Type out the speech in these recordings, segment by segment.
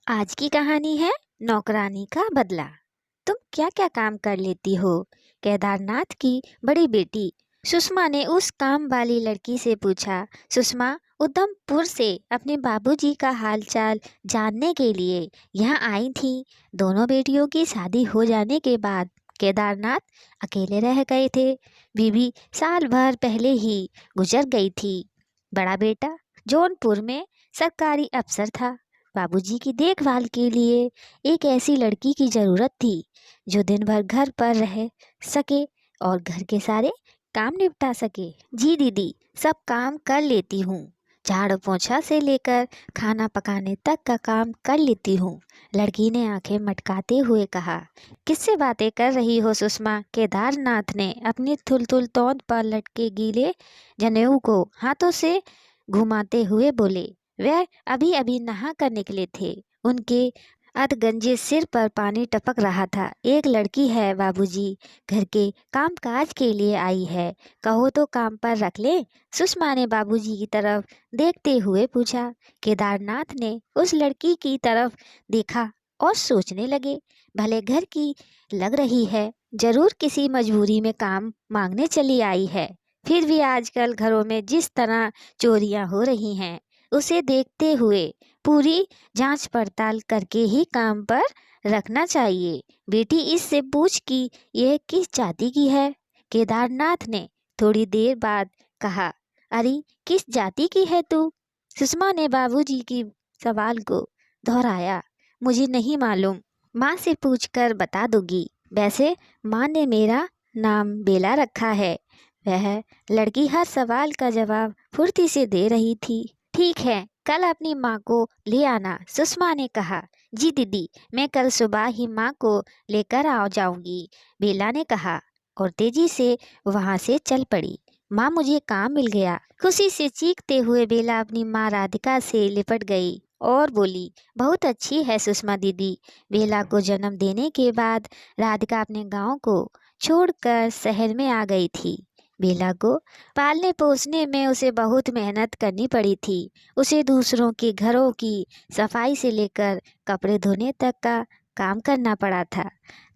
आज की कहानी है नौकरानी का बदला। तुम क्या क्या काम कर लेती हो? केदारनाथ की बड़ी बेटी सुषमा ने उस काम वाली लड़की से पूछा। सुषमा उधमपुर से अपने बाबूजी का हालचाल जानने के लिए यहाँ आई थी। दोनों बेटियों की शादी हो जाने के बाद केदारनाथ अकेले रह गए थे। बीवी साल भर पहले ही गुजर गई थी। बड़ा बेटा जौनपुर में सरकारी अफसर था। बाबूजी की देखभाल के लिए एक ऐसी लड़की की जरूरत थी जो दिन भर घर पर रह सके और घर के सारे काम निपटा सके। जी दीदी, सब काम कर लेती हूँ। झाड़ू पोछा से लेकर खाना पकाने तक का काम कर लेती हूँ, लड़की ने आंखें मटकाते हुए कहा। किससे बातें कर रही हो सुषमा? केदारनाथ ने अपनी थुलथुल तौंद पर लटके गीले जनेऊ को हाथों से घुमाते हुए बोले। वह अभी अभी नहा कर निकले थे। उनके अधगंजे सिर पर पानी टपक रहा था। एक लड़की है बाबूजी, घर के कामकाज के लिए आई है, कहो तो काम पर रख ले? सुषमा ने बाबूजी की तरफ देखते हुए पूछा। केदारनाथ ने उस लड़की की तरफ देखा और सोचने लगे, भले घर की लग रही है, जरूर किसी मजबूरी में काम मांगने चली आई है। फिर भी आजकल घरों में जिस तरह चोरियां हो रही हैं, उसे देखते हुए पूरी जांच पड़ताल करके ही काम पर रखना चाहिए। बेटी, इससे पूछ कि यह किस जाति की है? केदारनाथ ने थोड़ी देर बाद कहा। अरे, किस जाति की है तू? सुषमा ने बाबूजी की सवाल को दोहराया। मुझे नहीं मालूम, माँ से पूछकर बता दूंगी। वैसे माँ ने मेरा नाम बेला रखा है। वह लड़की हर सवाल का जवाब फुर्ती से दे रही थी। ठीक है, कल अपनी माँ को ले आना, सुषमा ने कहा। जी दीदी, मैं कल सुबह ही माँ को लेकर आ जाऊंगी, बेला ने कहा और तेजी से वहां से चल पड़ी। माँ, मुझे काम मिल गया, खुशी से चीखते हुए बेला अपनी माँ राधिका से लिपट गई और बोली। बहुत अच्छी है सुषमा दीदी। बेला को जन्म देने के बाद राधिका अपने गांव को छोड़कर शहर में आ गई थी। बेला को पालने पोसने में उसे बहुत मेहनत करनी पड़ी थी। उसे दूसरों के घरों की सफाई से लेकर कपड़े धोने तक का काम करना पड़ा था।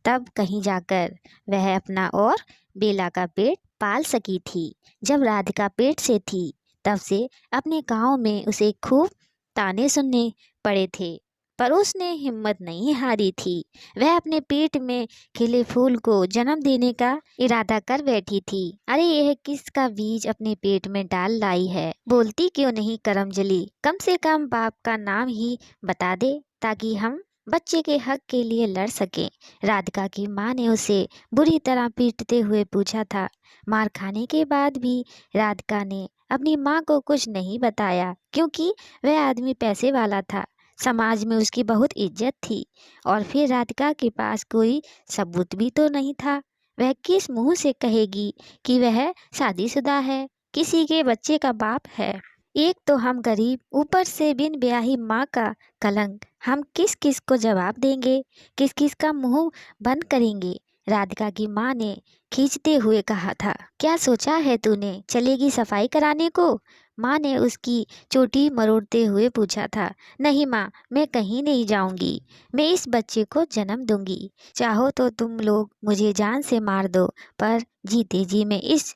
तब कहीं जाकर वह अपना और बेला का पेट पाल सकी थी। जब राधिका पेट से थी, तब से अपने गांव में उसे खूब ताने सुनने पड़े थे, पर उसने हिम्मत नहीं हारी थी। वह अपने पेट में खिले फूल को जन्म देने का इरादा कर बैठी थी। अरे, यह किसका बीज अपने पेट में डाल लाई है? बोलती क्यों नहीं करमजली? कम से कम बाप का नाम ही बता दे, ताकि हम बच्चे के हक के लिए लड़ सके। राधिका की माँ ने उसे बुरी तरह पीटते हुए पूछा था। मार खाने के बाद भी राधिका ने अपनी माँ को कुछ नहीं बताया, क्योंकि वह आदमी पैसे वाला था। समाज में उसकी बहुत इज्जत थी और फिर राधिका के पास कोई सबूत भी तो नहीं था। वह किस मुंह से कहेगी कि वह शादीशुदा है, किसी के बच्चे का बाप है? एक तो हम गरीब, ऊपर से बिन ब्याही माँ का कलंक। हम किस किस को जवाब देंगे? किस किस का मुंह बंद करेंगे? राधिका की माँ ने खींचते हुए कहा था। क्या सोचा है तूने, चलेगी सफाई कराने को? माँ ने उसकी चोटी मरोड़ते हुए पूछा था। नहीं माँ, मैं कहीं नहीं जाऊंगी। मैं इस बच्चे को जन्म दूंगी। चाहो तो तुम लोग मुझे जान से मार दो, पर जीते जी मैं इस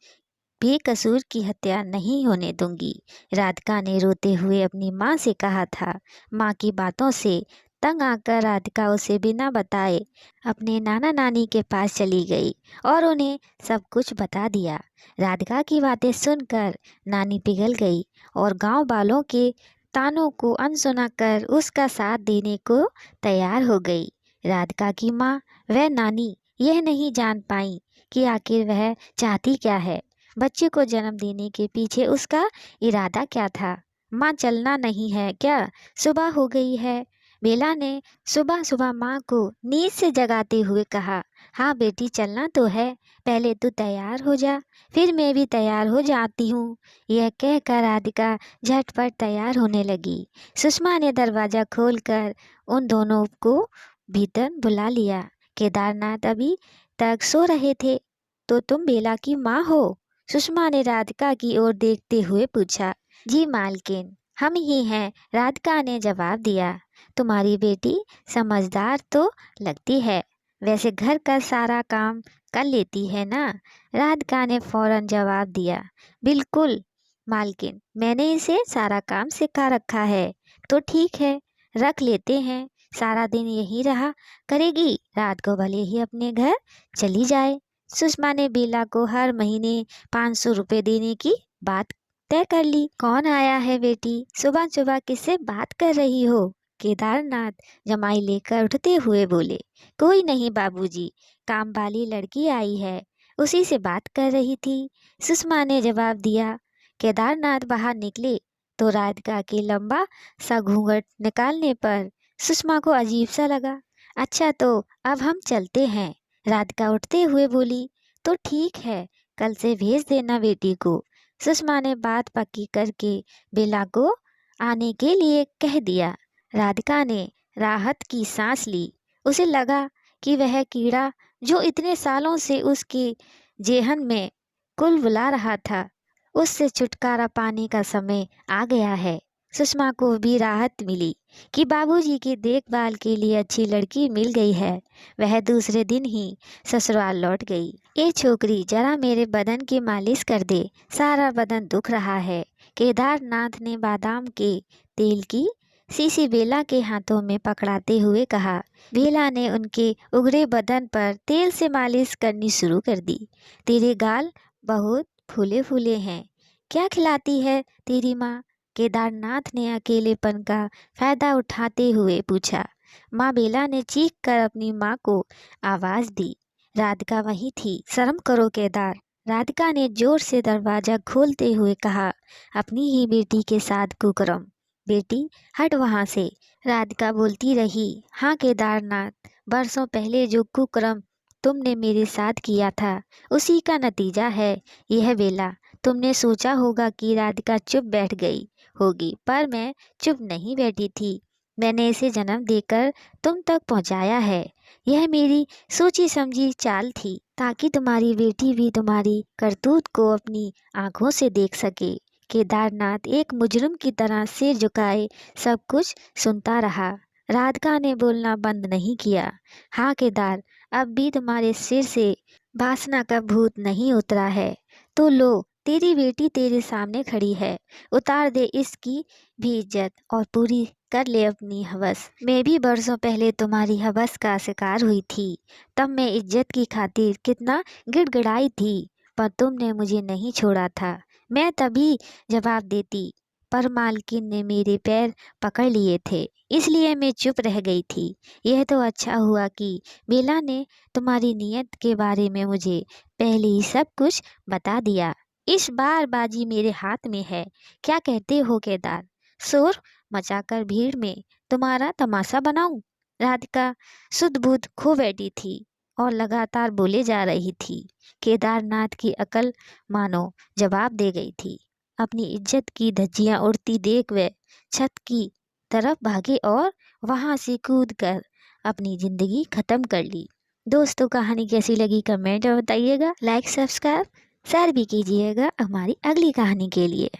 बेकसूर की हत्या नहीं होने दूंगी, राधिका ने रोते हुए अपनी माँ से कहा था। माँ की बातों से तंग आकर राधिका उसे बिना बताए अपने नाना नानी के पास चली गई और उन्हें सब कुछ बता दिया। राधिका की बातें सुनकर नानी पिघल गई और गांव वालों के तानों को अनसुना कर उसका साथ देने को तैयार हो गई। राधिका की माँ वह नानी यह नहीं जान पाई कि आखिर वह चाहती क्या है, बच्चे को जन्म देने के पीछे उसका इरादा क्या था। माँ, चलना नहीं है क्या? सुबह हो गई है, बेला ने सुबह सुबह माँ को नींद से जगाते हुए कहा। हाँ बेटी, चलना तो है, पहले तू तैयार हो जा, फिर मैं भी तैयार हो जाती हूँ। यह कहकर राधिका झटपट तैयार होने लगी। सुषमा ने दरवाजा खोलकर उन दोनों को भीतर बुला लिया। केदारनाथ अभी तक सो रहे थे। तो तुम बेला की माँ हो? सुषमा ने राधिका की ओर देखते हुए पूछा। जी मालकिन, हम ही हैं, राधिका ने जवाब दिया। तुम्हारी बेटी समझदार तो लगती है, वैसे घर का सारा काम कर लेती है ना? राधिका ने फौरन जवाब दिया। बिल्कुल मालकिन, मैंने इसे सारा काम सिखा रखा है। तो ठीक है, रख लेते हैं। सारा दिन यही रहा करेगी, रात को भले ही अपने घर चली जाए। सुषमा ने बेला को हर महीने 500 रुपये देने की बात तय कर ली। कौन आया है बेटी? सुबह सुबह किससे बात कर रही हो? केदारनाथ जमाई लेकर उठते हुए बोले। कोई नहीं बाबूजी, काम वाली लड़की आई है, उसी से बात कर रही थी, सुषमा ने जवाब दिया। केदारनाथ बाहर निकले तो राधिका के लंबा सा घूंघट निकालने पर सुषमा को अजीब सा लगा। अच्छा तो अब हम चलते हैं, राधिका उठते हुए बोली। तो ठीक है, कल से भेज देना बेटी को। सुषमा ने बात पक्की करके बेला को आने के लिए कह दिया। राधिका ने राहत की सांस ली। उसे लगा कि वह कीड़ा जो इतने सालों से उसके जेहन में कुलबुला रहा था, उससे छुटकारा पाने का समय आ गया है। सुषमा को भी राहत मिली कि बाबूजी की देखभाल के लिए अच्छी लड़की मिल गई है। वह दूसरे दिन ही ससुराल लौट गई। ए छोकरी, जरा मेरे बदन की मालिश कर दे, सारा बदन दुख रहा है। केदारनाथ ने बादाम के तेल की शीशी बेला के हाथों में पकड़ाते हुए कहा। बेला ने उनके उगरे बदन पर तेल से मालिश करनी शुरू कर दी। तेरे गाल बहुत फूले फूले हैं, क्या खिलाती है तेरी माँ? केदारनाथ ने अकेलेपन का फायदा उठाते हुए पूछा। माँ बेला ने चीख कर अपनी माँ को आवाज दी। राधिका वहीं थी। शर्म करो केदार, राधिका ने जोर से दरवाजा खोलते हुए कहा। अपनी ही बेटी के साथ कुकर्म, बेटी हट वहाँ से, राधिका बोलती रही। हाँ केदारनाथ, बरसों पहले जो कुकर्म तुमने मेरे साथ किया था, उसी का नतीजा है यह बेला। तुमने सोचा होगा कि राधिका चुप बैठ गई होगी, पर मैं चुप नहीं बैठी थी। मैंने इसे जन्म देकर तुम तक पहुंचाया है। यह मेरी सोची समझी चाल थी, ताकि तुम्हारी बेटी भी तुम्हारी करतूत को अपनी आंखों से देख सके। केदारनाथ एक मुजरिम की तरह सिर झुकाए सब कुछ सुनता रहा। राधिका ने बोलना बंद नहीं किया। हाँ केदार, अब भी तुम्हारे सिर से वासना का भूत नहीं उतरा है। तो लो, तेरी बेटी तेरे सामने खड़ी है, उतार दे इसकी भी इज्जत और पूरी कर ले अपनी हवस। मैं भी बरसों पहले तुम्हारी हवस का शिकार हुई थी। तब मैं इज्जत की खातिर कितना गिड़गिड़ाई थी, पर तुमने मुझे नहीं छोड़ा था। मैं तभी जवाब देती, पर मालकिन ने मेरे पैर पकड़ लिए थे, इसलिए मैं चुप रह गई थी। यह तो अच्छा हुआ कि बेला ने तुम्हारी नीयत के बारे में मुझे पहले ही सब कुछ बता दिया। इस बार बाजी मेरे हाथ में है। क्या कहते हो केदार? शोर मचाकर भीड़ में तुम्हारा तमाशा बनाऊं? राधिका सुध बुध खो बैठी थी और लगातार बोले जा रही थी। केदारनाथ की अकल मानो जवाब दे गई थी। अपनी इज्जत की धज्जियां उड़ती देख वे छत की तरफ भागे और वहां से कूद कर अपनी जिंदगी खत्म कर ली। दोस्तों, कहानी कैसी लगी कमेंट में बताइएगा। लाइक सब्सक्राइब शेयर भी कीजिएगा हमारी अगली कहानी के लिए।